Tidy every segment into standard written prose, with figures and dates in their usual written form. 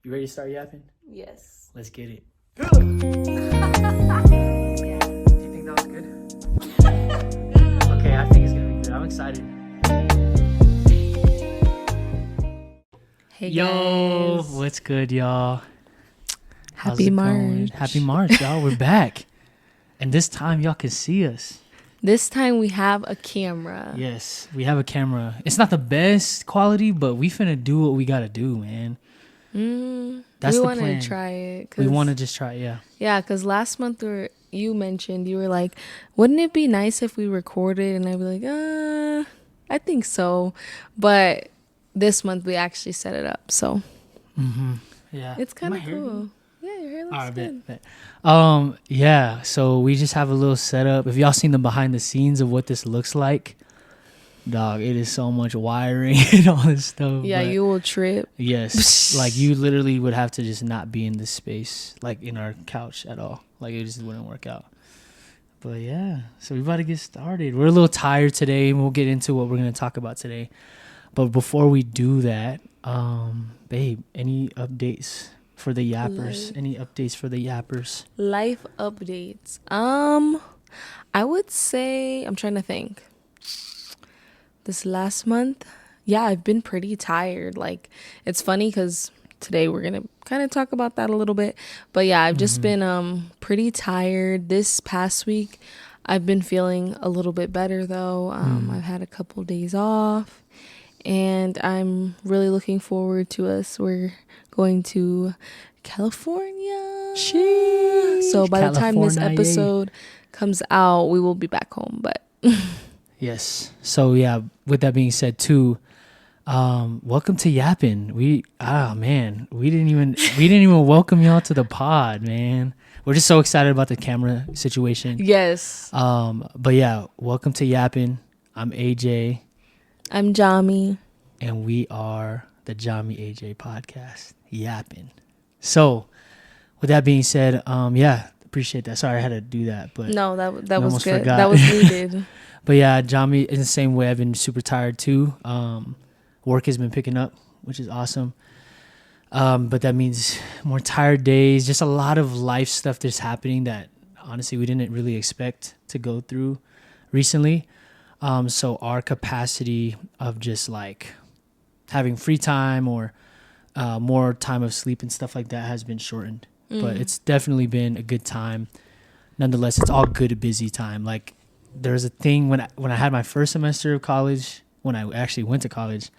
You ready to start yapping? Yes. Let's get it. Yeah. Do you think that was good? Okay, I think it's gonna be good. I'm excited. Hey Yo, guys. what's good, y'all? How's Happy it going? March. Happy March, y'all. We're back. And this time, y'all can see us. This time we have a camera. Yes, we have a camera. It's not the best quality, but we finna do what we gotta do, man. That's we the want plan. to try it. We want to just try it, yeah. Yeah, because last month you mentioned, you were like, wouldn't it be nice if we recorded? And I'd be like, I think so. But this month we actually set it up. So Yeah. it's kind of Am I hearing cool. Yeah, your hair looks good. bet. Yeah, so we just have a little setup. If y'all seen the behind the scenes of what this looks like, dog, it is so much wiring and all this stuff. Yeah, but you will trip. yes, like you literally would have to just not be in this space, like in our couch at all. Like it just wouldn't work out. But yeah, so we about to get started. We're a little tired today, and we'll get into what we're gonna talk about today. But before we do that, babe, any updates for the yappers? Any updates for the yappers? Life updates. I would say, I'm trying to think. This last month, yeah, I've been pretty tired. Like, it's funny because today we're gonna kind of talk about that a little bit. But yeah, I've just been pretty tired. This past week, I've been feeling a little bit better though. I've had a couple days off, and I'm really looking forward to us. We're going to California. Sheesh. So by the time this California. episode comes out, we will be back home. But Yes. So yeah, with that being said too, welcome to YAPpin. We didn't even welcome y'all to the pod, man. We're just so excited about the camera situation. yes, But yeah, welcome to YAPpin. I'm AJ, I'm Jami. and we are the Jami AJ podcast, YAPpin. So with that being said, yeah, appreciate that. Sorry I had to do that, but No, that was almost good. forgot. That was needed. But yeah, Jami, in the same way, I've been super tired too. Work has been picking up, which is awesome. But that means more tired days, just a lot of life stuff that's happening that honestly we didn't really expect to go through recently. So our capacity of just like having free time or more time of sleep and stuff like that has been shortened. But it's definitely been a good time. Nonetheless, it's all good, busy time. Like, there's a thing when I had my first semester of college, when I actually went to college,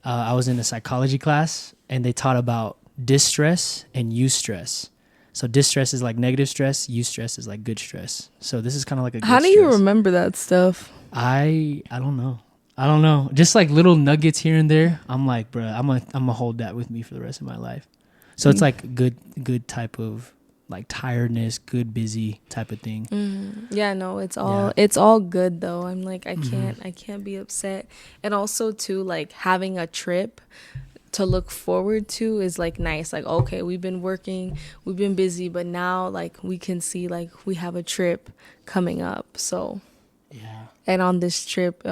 I was in a psychology class, and they taught about distress and eustress. So distress is like negative stress, eustress is like good stress. So this is kind of like a good How do you stress. remember that stuff? I don't know. Just like little nuggets here and there. I'm like, bruh, I'm gonna hold that with me for the rest of my life. So it's like good type of like tiredness, good busy type of thing. Yeah, no, it's all good though. I'm like, I can't be upset. And also too, like having a trip to look forward to is like nice. Like, okay, we've been working, we've been busy, but now like we can see like we have a trip coming up. So Yeah. and on this trip,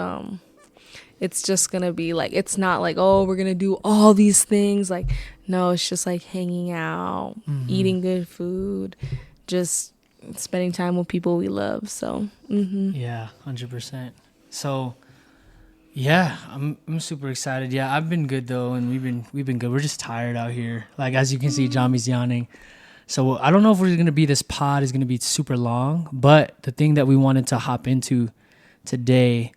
it's just gonna be like, it's not like, oh, we're gonna do all these things. Like, no, it's just like hanging out, eating good food, just spending time with people we love. So Yeah, 100%. So yeah, I'm super excited. Yeah, I've been good though, and we've been good. We're just tired out here. Like, as you can see, Jami's yawning. So I don't know if we're gonna be, this pod is gonna be super long, but the thing that we wanted to hop into today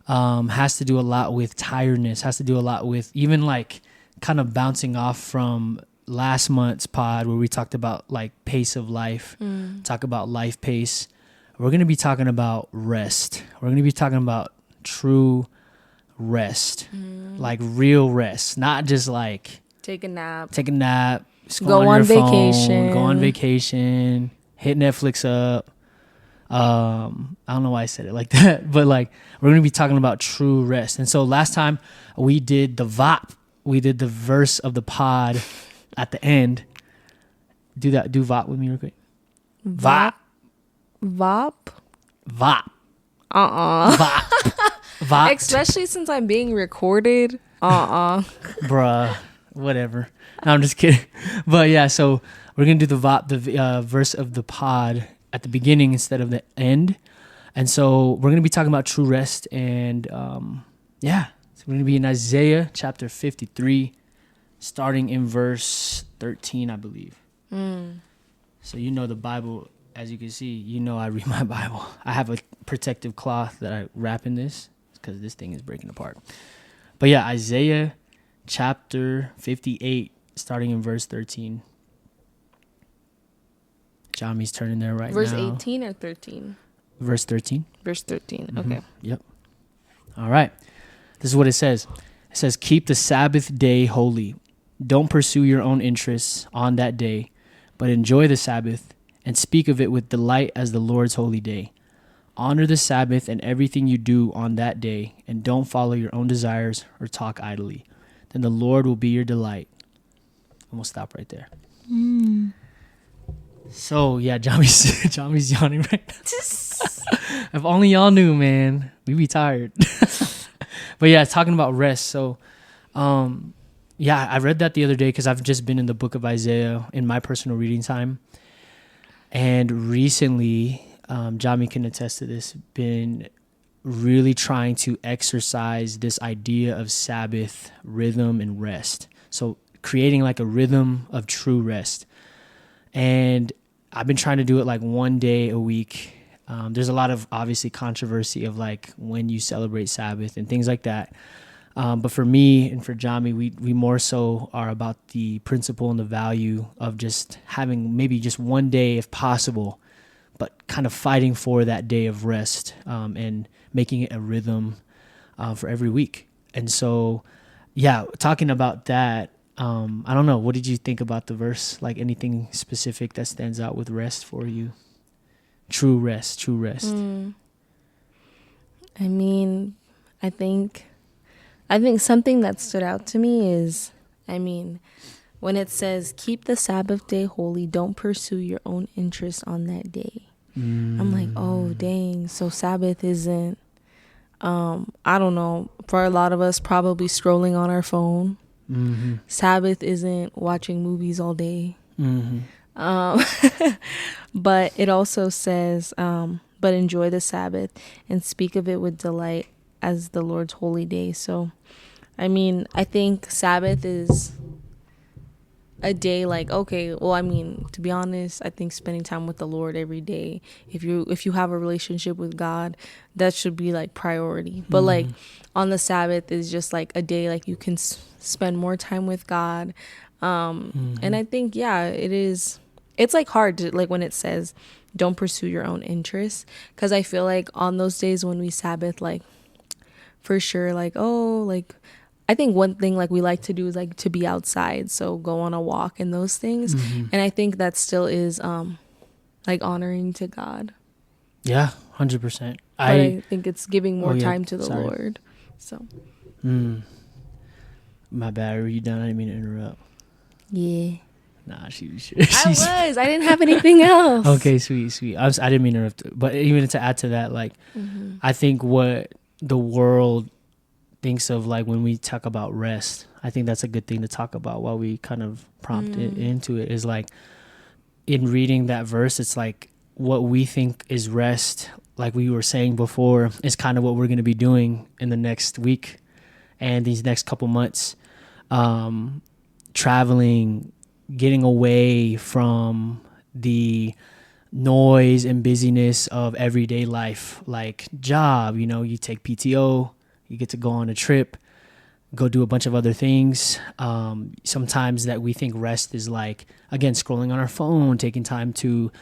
has to do a lot with tiredness, has to do a lot with even like kind of bouncing off from last month's pod where we talked about like pace of life, talk about life pace. We're going to be talking about rest. We're going to be talking about true rest, like real rest, not just like take a nap, scroll go on on your phone, vacation, go on vacation, hit Netflix up. I don't know why I said it like that, but like we're going to be talking about true rest. And so last time we did the VAP, we did the verse of the pod at the end. Do VAP with me real quick. VAP. VAP. VAP. VAP. Especially since I'm being recorded. Bruh. whatever. No, I'm just kidding. But yeah, so we're gonna do the verse of the pod at the beginning instead of the end, and so we're gonna be talking about true rest, and yeah, so we're gonna be in Isaiah chapter 53, starting in verse 13, I believe. So you know the Bible, as you can see, you know I read my Bible. I have a protective cloth that I wrap in this because this thing is breaking apart. But yeah, Isaiah chapter 58, starting in verse 13. Jami's turning there right Verse now. 18 or 13? Verse 13. Verse 13. Mhm. Okay. Yep. All right. This is what it says. It says, keep the Sabbath day holy. Don't pursue your own interests on that day, but enjoy the Sabbath and speak of it with delight as the Lord's holy day. Honor the Sabbath and everything you do on that day, and don't follow your own desires or talk idly. Then the Lord will be your delight. And we'll stop right there. So, yeah, Jami's yawning right now. If only y'all knew, man. We be tired. But yeah, talking about rest. So, yeah, I read that the other day because I've just been in the book of Isaiah in my personal reading time. And recently, Jami can attest to this, been really trying to exercise this idea of Sabbath rhythm and rest. So creating like a rhythm of true rest. And I've been trying to do it like one day a week. There's a lot of obviously controversy of like when you celebrate Sabbath and things like that. But for me and for Jami, we more so are about the principle and the value of just having maybe just one day if possible, but kind of fighting for that day of rest and making it a rhythm for every week. And so, yeah, talking about that, I don't know. What did you think about the verse? Like anything specific that stands out with rest for you? True rest, true rest. I mean, I think something that stood out to me is, when it says, keep the Sabbath day holy, don't pursue your own interests on that day. I'm like, oh, dang. So Sabbath isn't, I don't know, for a lot of us, probably scrolling on our phone. Mm-hmm. Sabbath isn't watching movies all day. Mm-hmm. But it also says, but enjoy the Sabbath and speak of it with delight as the Lord's holy day. So, I think Sabbath is a day like, okay, well, to be honest, I think spending time with the Lord every day, if you have a relationship with God, that should be like priority. But like on the Sabbath is just like a day like you can spend more time with God. And I think, yeah, it's like hard to, like when it says don't pursue your own interests, because I feel like on those days when we Sabbath, like for sure, like, oh, like I think one thing like we like to do is like to be outside, so go on a walk and those things. And I think that still is like honoring to God. Yeah, 100%. But I think it's giving more time to the sorry. Lord. So My bad. Are you done? I didn't mean to interrupt. yeah. Nah, she's I didn't have anything else. Okay, sweet. I didn't mean to interrupt. But even to add to that, like, I think what the world thinks of, like, when we talk about rest, I think that's a good thing to talk about while we kind of prompt it into it, is like, in reading that verse, it's like what we think is rest, like we were saying before, is kind of what we're going to be doing in the next week and these next couple months. Traveling, getting away from the noise and busyness of everyday life, like job, you take PTO, you get to go on a trip, go do a bunch of other things. Sometimes that we think rest is like, again, scrolling on our phone, taking time to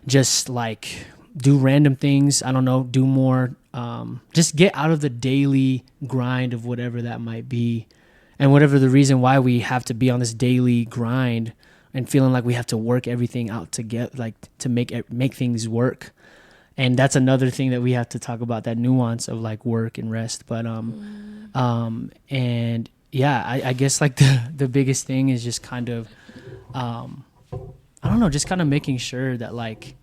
just like do random things. I don't know, do more, just get out of the daily grind of whatever that might be. And whatever the reason why we have to be on this daily grind and feeling like we have to work everything out to get, like, to make things work. And that's another thing that we have to talk about, that nuance of like work and rest. But and yeah, I guess like the biggest thing is just kind of I don't know, just kind of making sure that like,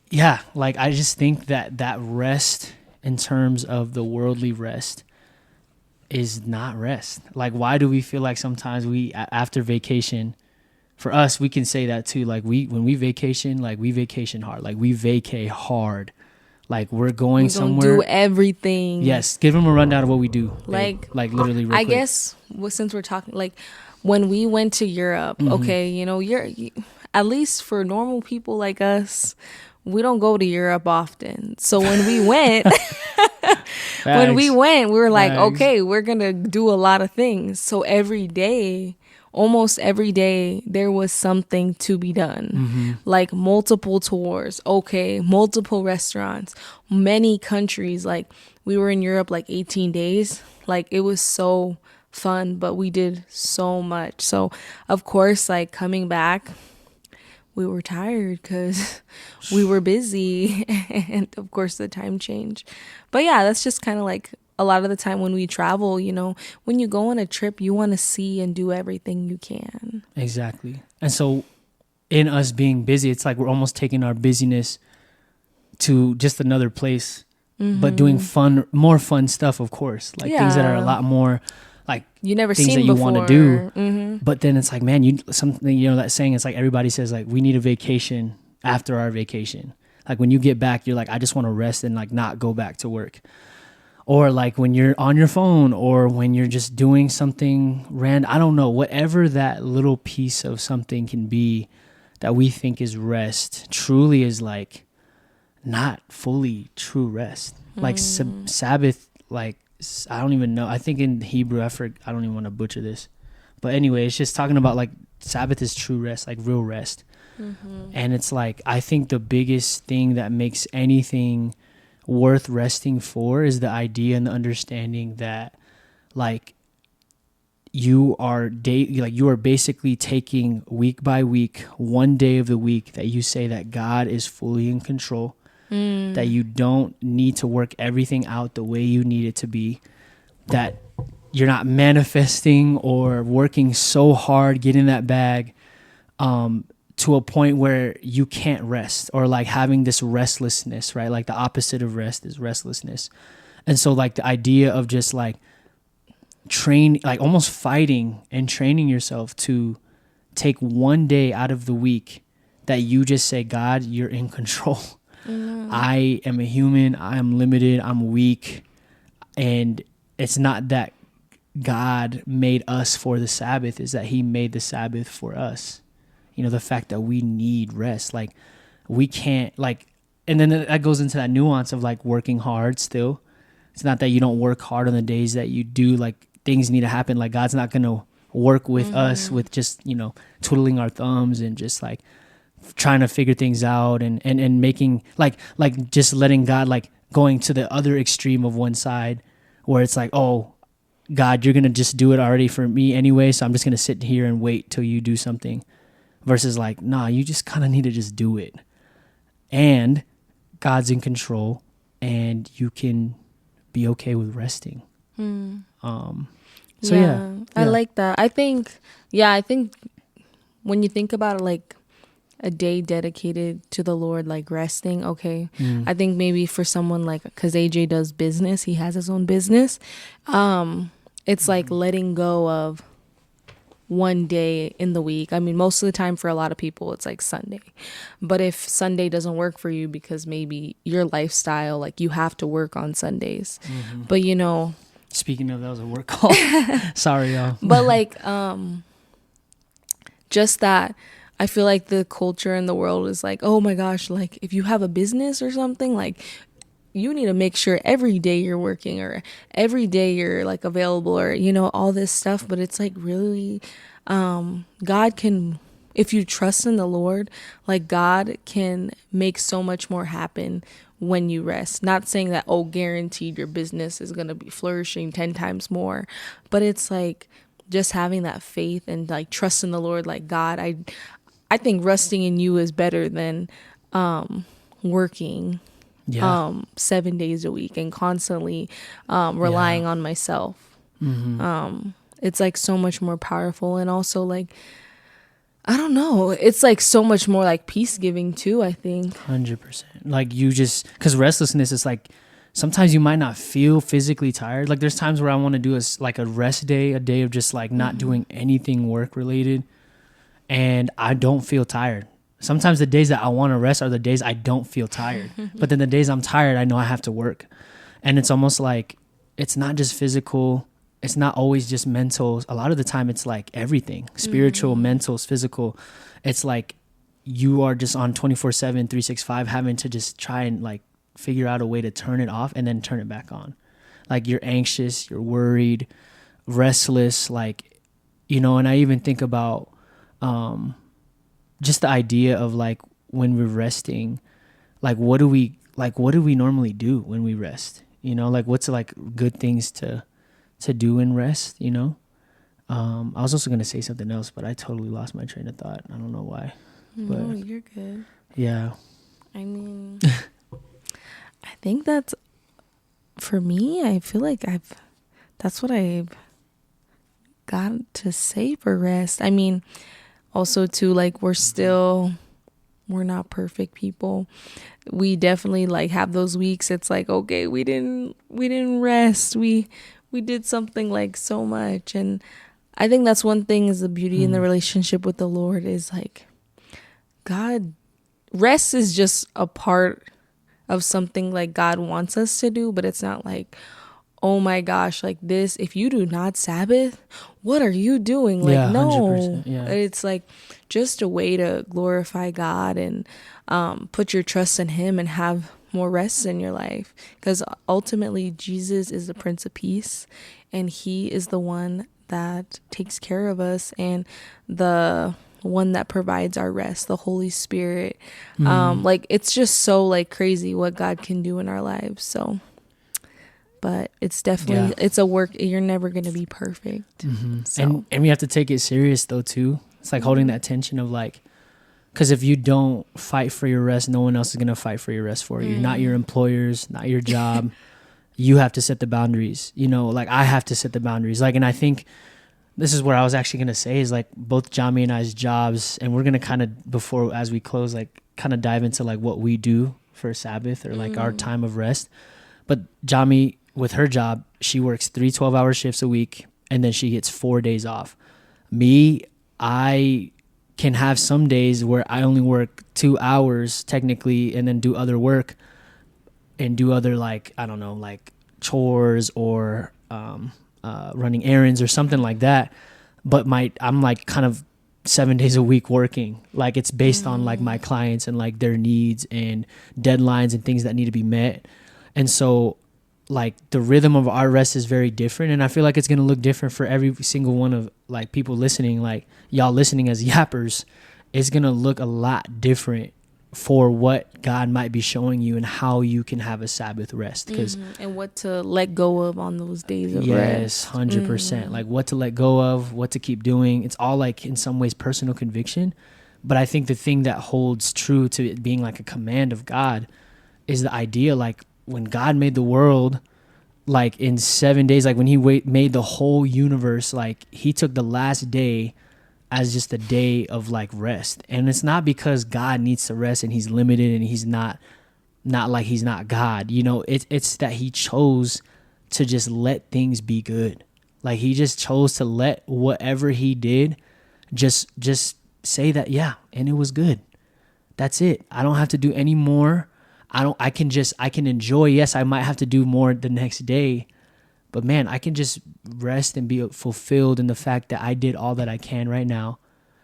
yeah, like I just think that rest in terms of the worldly rest is not rest. Like, why do we feel like sometimes after vacation, for us, we can say that too. Like when we vacation, like we vacation hard, like we vacay hard. Like we're going somewhere. Do everything. Yes. Give them a rundown of what we do. Like literally real I quick. guess since we're talking, like when we went to Europe, okay, you know, at least for normal people like us, we don't go to Europe often. So when we went, we were like, okay, we're going to do a lot of things. So almost every day, there was something to be done. Like multiple tours, okay, multiple restaurants, many countries. Like we were in Europe like 18 days. Like it was so fun, but we did so much. So of course, like coming back, we were tired because we were busy, and of course the time changed. But yeah, that's just kind of like a lot of the time when we travel, you know, when you go on a trip, you want to see and do everything you can. Exactly. And so in us being busy, it's like we're almost taking our busyness to just another place, but doing more fun stuff, of course, like things that are a lot more like you never things seen that you before. want to do. But then it's like, man, something, you know, that saying, it's like everybody says like, we need a vacation after our vacation. Like when you get back, you're like, I just want to rest and like not go back to work. Or like when you're on your phone, or when you're just doing something random, I don't know, whatever that little piece of something can be that we think is rest truly is like not fully true rest. Like Sabbath, like I don't even know. I think in Hebrew, I don't even want to butcher this. But anyway, it's just talking about like Sabbath is true rest, like real rest. And it's like, I think the biggest thing that makes anything worth resting for is the idea and the understanding that like you are basically taking week by week, one day of the week that you say that God is fully in control, that you don't need to work everything out the way you need it to be, that you're not manifesting or working so hard getting that bag to a point where you can't rest, or like having this restlessness, right? Like the opposite of rest is restlessness. And so like the idea of just like like almost fighting and training yourself to take one day out of the week that you just say, God, you're in control. I am a human. I am limited. I'm weak. And it's not that God made us for the Sabbath, is that he made the Sabbath for us. You know, the fact that we need rest, like we can't like, and then that goes into that nuance of like working hard still. It's not that you don't work hard on the days that you do, like things need to happen. Like God's not going to work with us with just, you know, twiddling our thumbs and just like trying to figure things out and making like just letting God, like going to the other extreme of one side where it's like, oh God, you're going to just do it already for me anyway. So I'm just going to sit here and wait till you do something. Versus like, nah, you just kind of need to just do it. And God's in control, and you can be okay with resting. So yeah, I like that. I think when you think about it, like a day dedicated to the Lord, like resting, okay. I think maybe for someone like, because AJ does business, he has his own business. It's like letting go of one day in the week. I mean, most of the time for a lot of people, it's like Sunday. But if Sunday doesn't work for you because maybe your lifestyle, like you have to work on Sundays. But you know, speaking of, that was a work call. Sorry, y'all. But like, just that, I feel like the culture in the world is like, oh my gosh, like if you have a business or something, like you need to make sure every day you're working or every day you're like available, or, you know, all this stuff. But it's like really, God can, if you trust in the Lord, like God can make so much more happen when you rest. Not saying that, oh, guaranteed your business is going to be flourishing 10 times more, but it's like just having that faith and like trust in the Lord. Like, God, I think resting in you is better than, working 7 days a week and constantly relying on myself. It's like so much more powerful. And also like, I don't know, it's like so much more like peace giving too, I think. 100%. Like you just, because restlessness is like sometimes you might not feel physically tired. Like there's times where I want to do like a rest day, a day of just like not doing anything work related, and I don't feel tired. Sometimes the days that I want to rest are the days I don't feel tired. But then the days I'm tired, I know I have to work. And it's almost like it's not just physical. It's not always just mental. A lot of the time it's like everything, spiritual, mental, physical. It's like you are just on 24/7, 365, having to just try and like figure out a way to turn it off and then turn it back on. Like you're anxious, you're worried, restless, like, you know, and I even think about just the idea of like when we're resting, like what do we normally do when we rest? You know, like what's like good things to do in rest, you know? I was also gonna say something else, but I totally lost my train of thought. I don't know why. No, But you're good. yeah. I mean, I think that's, for me, I feel like that's what I've got to say for rest. I mean, also too, like we're not perfect people. We definitely like have those weeks. It's like, okay, we didn't rest. We did something like so much. And I think that's one thing is the beauty in the relationship with the Lord is like God, rest is just a part of something like God wants us to do, but it's not like, oh my gosh, like this, if you do not Sabbath, what are you doing? Like, Yeah, no, 100%, yeah. It's like just a way to glorify God and put your trust in him and have more rest in your life. Because ultimately, Jesus is the Prince of Peace, and he is the one that takes care of us and the one that provides our rest, the Holy Spirit. Like it's just so like crazy what God can do in our lives. So, but it's definitely it's a work. You're never gonna be perfect. So. And we have to take it serious though too. It's like holding that tension of like, because if you don't fight for your rest, no one else is gonna fight for your rest for you. Not your employers, not your job. You have to set the boundaries. You know, like I have to set the boundaries. Like, and I think this is what I was actually gonna say is like both Jami and I's jobs, and we're gonna kind of before as we close, like kind of dive into like what we do for Sabbath or like our time of rest. But Jami, with her job, she works 3 12-hour shifts a week, and then she gets 4 days off. Me, I can have some days where I only work 2 hours technically and then do other work and do other like, I don't know, like chores or running errands or something like that. But I'm like kind of 7 days a week working. Like it's based on like my clients and like their needs and deadlines and things that need to be met. And so like the rhythm of our rest is very different, and I feel like it's going to look different for every single one of like people listening, like y'all listening as yappers. It's going to look a lot different for what God might be showing you and how you can have a Sabbath rest. And what to let go of on those days of yes, rest. 100%. Like what to let go of, what to keep doing. It's all like in some ways personal conviction. But I think the thing that holds true to it being like a command of God is the idea like when God made the world, like in 7 days, like when he made the whole universe, like he took the last day as just a day of like rest. And it's not because God needs to rest and he's limited and he's not like he's not God. You know, it's that he chose to just let things be good. Like he just chose to let whatever he did just say that, yeah, and it was good. That's it. I don't have to do any more. I can enjoy. Yes, I might have to do more the next day, but man, I can just rest and be fulfilled in the fact that I did all that I can right now.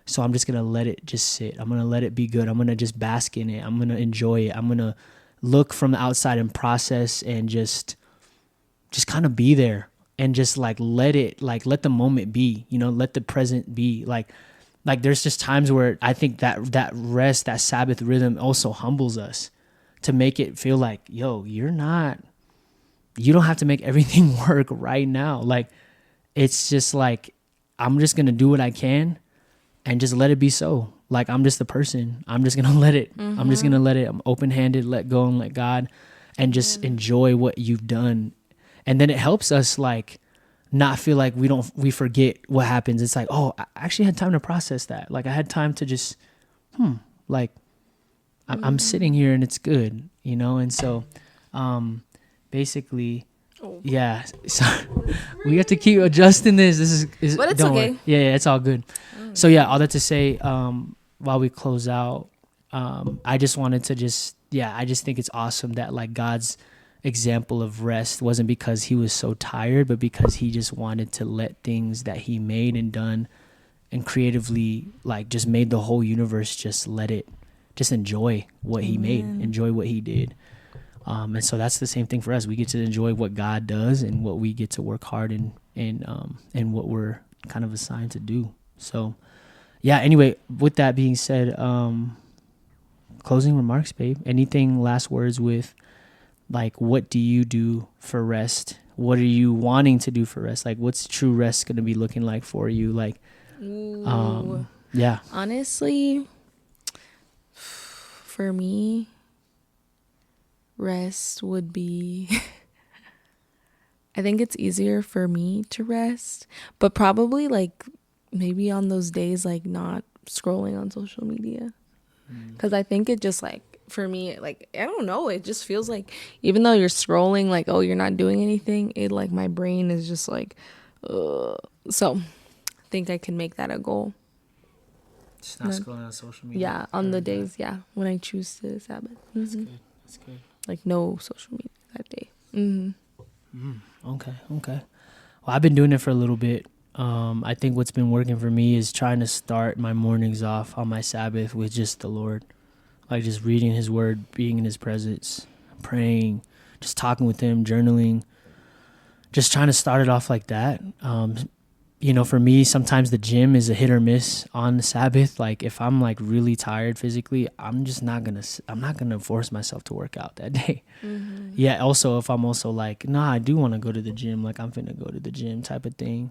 So I'm just going to let it just sit. I'm going to let it be good. I'm going to just bask in it. I'm going to enjoy it. I'm going to look from the outside and process and just kind of be there and just like let the moment be, you know, let the present be like there's just times where I think that rest, that Sabbath rhythm also humbles us to make it feel like, yo, you don't have to make everything work right now. Like, it's just like, I'm just going to do what I can and just let it be so. Like, I'm just the person. I'm just going to let it. I'm just going to let it. I'm open-handed, let go and let God and just enjoy what you've done. And then it helps us like not feel like we forget what happens. It's like, oh, I actually had time to process that. Like I had time to just, like, I'm sitting here and it's good, you know? And so, basically, Oh. yeah. So we have to keep adjusting this. This is But it's don't okay. worry. Yeah, it's all good. So yeah, all that to say, while we close out, I just wanted to I just think it's awesome that like God's example of rest wasn't because he was so tired, but because he just wanted to let things that he made and done and creatively like just made the whole universe just let it just enjoy what he made, enjoy what he did. And so that's the same thing for us. We get to enjoy what God does and what we get to work hard and what we're kind of assigned to do. So yeah, anyway, with that being said, closing remarks, babe. Anything, last words with like, what do you do for rest? What are you wanting to do for rest? Like, what's true rest going to be looking like for you? Like, yeah. Honestly, for me, rest would be, I think it's easier for me to rest, but probably like maybe on those days, like not scrolling on social media. Because I think it just like, for me, like, I don't know, it just feels like even though you're scrolling, like, oh, you're not doing anything, it like my brain is just like, ugh. So I think I can make that a goal. Just not scrolling on social media. Yeah, on the days, when I choose to Sabbath. That's good. That's good. Like no social media that day. Okay. Well, I've been doing it for a little bit. I think what's been working for me is trying to start my mornings off on my Sabbath with just the Lord. Like just reading his word, being in his presence, praying, just talking with him, journaling, just trying to start it off like that. For me, sometimes the gym is a hit or miss on the Sabbath. Like if I'm like really tired physically, I'm not going to force myself to work out that day. Yeah. Also, if I'm also like, nah, I do want to go to the gym. Like I'm finna go to the gym type of thing.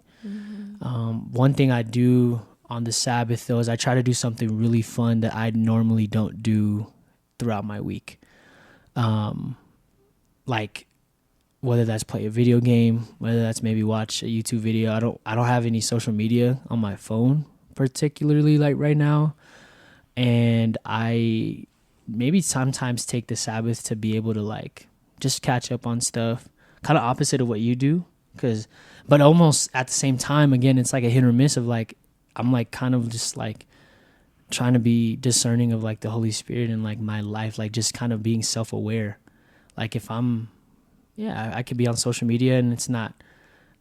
One thing I do on the Sabbath though is I try to do something really fun that I normally don't do throughout my week. Like whether that's play a video game, whether that's maybe watch a YouTube video. I don't have any social media on my phone particularly like right now. And I maybe sometimes take the Sabbath to be able to like just catch up on stuff, kind of opposite of what you do. But almost at the same time, again, it's like a hit or miss of like, I'm like kind of just like trying to be discerning of like the Holy Spirit and like my life, like just kind of being self-aware. Like if I could be on social media and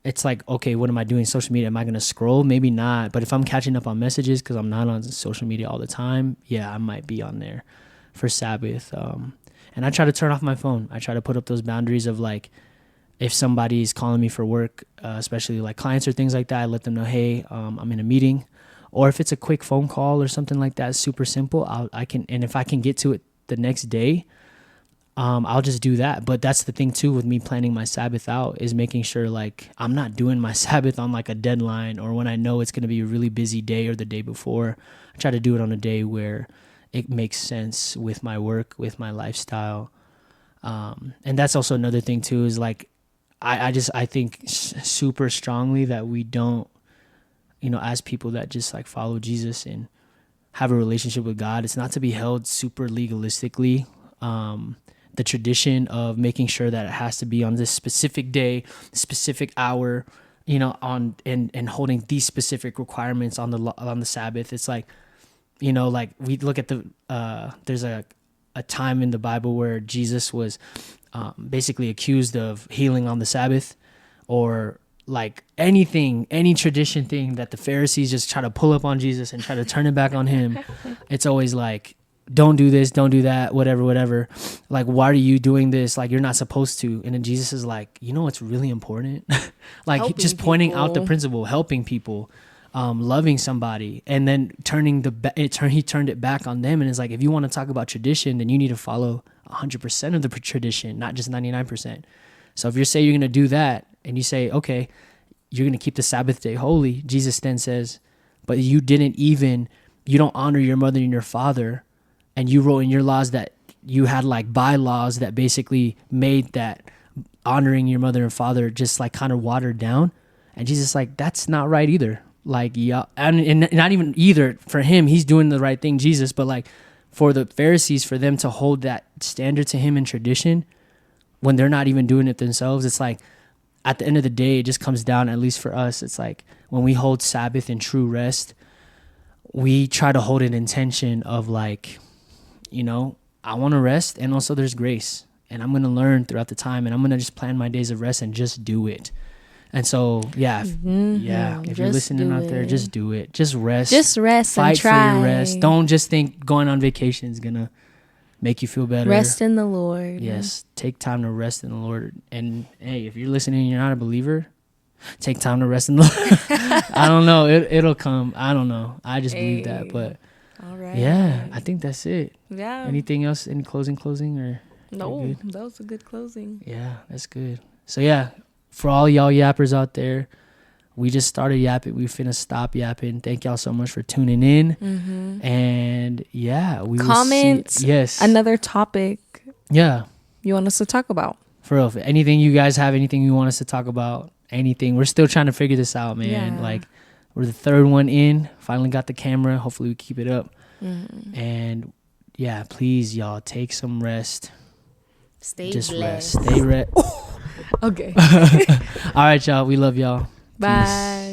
it's like, okay, what am I doing on social media? Am I going to scroll? Maybe not. But if I'm catching up on messages, because I'm not on social media all the time, yeah, I might be on there for Sabbath. And I try to turn off my phone. I try to put up those boundaries of like, if somebody's calling me for work, especially like clients or things like that, I let them know, hey, I'm in a meeting. Or if it's a quick phone call or something like that, super simple, and if I can get to it the next day, I'll just do that. But that's the thing too with me planning my Sabbath out is making sure like I'm not doing my Sabbath on like a deadline or when I know it's going to be a really busy day or the day before. I try to do it on a day where it makes sense with my work, with my lifestyle. And that's also another thing too is like, I think super strongly that we don't, as people that just like follow Jesus and have a relationship with God, it's not to be held super legalistically. The tradition of making sure that it has to be on this specific day, specific hour, on and holding these specific requirements on the Sabbath. It's like, like we look at there's a time in the Bible where Jesus was basically accused of healing on the Sabbath, or like any tradition thing that the Pharisees just try to pull up on Jesus and try to turn it back on him. It's always like, don't do this, don't do that, whatever. Like, why are you doing this? Like, you're not supposed to. And then Jesus is like, what's really important? Like Helping just pointing out the people. principle, helping people, loving somebody, and then he turned it back on them. And it's like, if you want to talk about tradition, then you need to follow 100% of the tradition, not just 99%. So if you say you're going to do that and you say, okay, you're going to keep the Sabbath day holy, Jesus then says, but you don't honor your mother and your father. And you wrote in your laws that you had like bylaws that basically made that honoring your mother and father just like kind of watered down. And Jesus like, that's not right either. Like, yeah. And not even either for him, he's doing the right thing, Jesus, but like for the Pharisees, for them to hold that standard to him in tradition, when they're not even doing it themselves, it's like at the end of the day, it just comes down, at least for us, it's like when we hold Sabbath and true rest, we try to hold an intention of like, you know, I want to rest, and also there's grace, and I'm going to learn throughout the time, and I'm going to just plan my days of rest and just do it. And so, if you're listening out there, just do it. Just rest. Just rest. Fight and try. for your rest. Don't just think going on vacation is going to make you feel better. Rest in the Lord. Yes. Take time to rest in the Lord. And hey, if you're listening and you're not a believer, take time to rest in the Lord. I don't know. It'll come. I don't know. I just believe that. But all right. Yeah, I think that's it. Yeah. Anything else? Any closing or? No, that was a good closing. Yeah, that's good. So yeah, for all y'all yappers out there, we just started yapping. We finna stop yapping. Thank y'all so much for tuning in. Mm-hmm. And yeah, we comments. Yes. Another topic. Yeah. You want us to talk about? For real. Anything you guys have, anything you want us to talk about, anything. We're still trying to figure this out, man. Yeah. Like, we're the third one in. Finally got the camera. Hopefully we keep it up. Mm-hmm. And yeah, please, y'all, take some rest. Just blessed. rest. Stay rest. Okay. All right, y'all. We love y'all. Bye. Peace.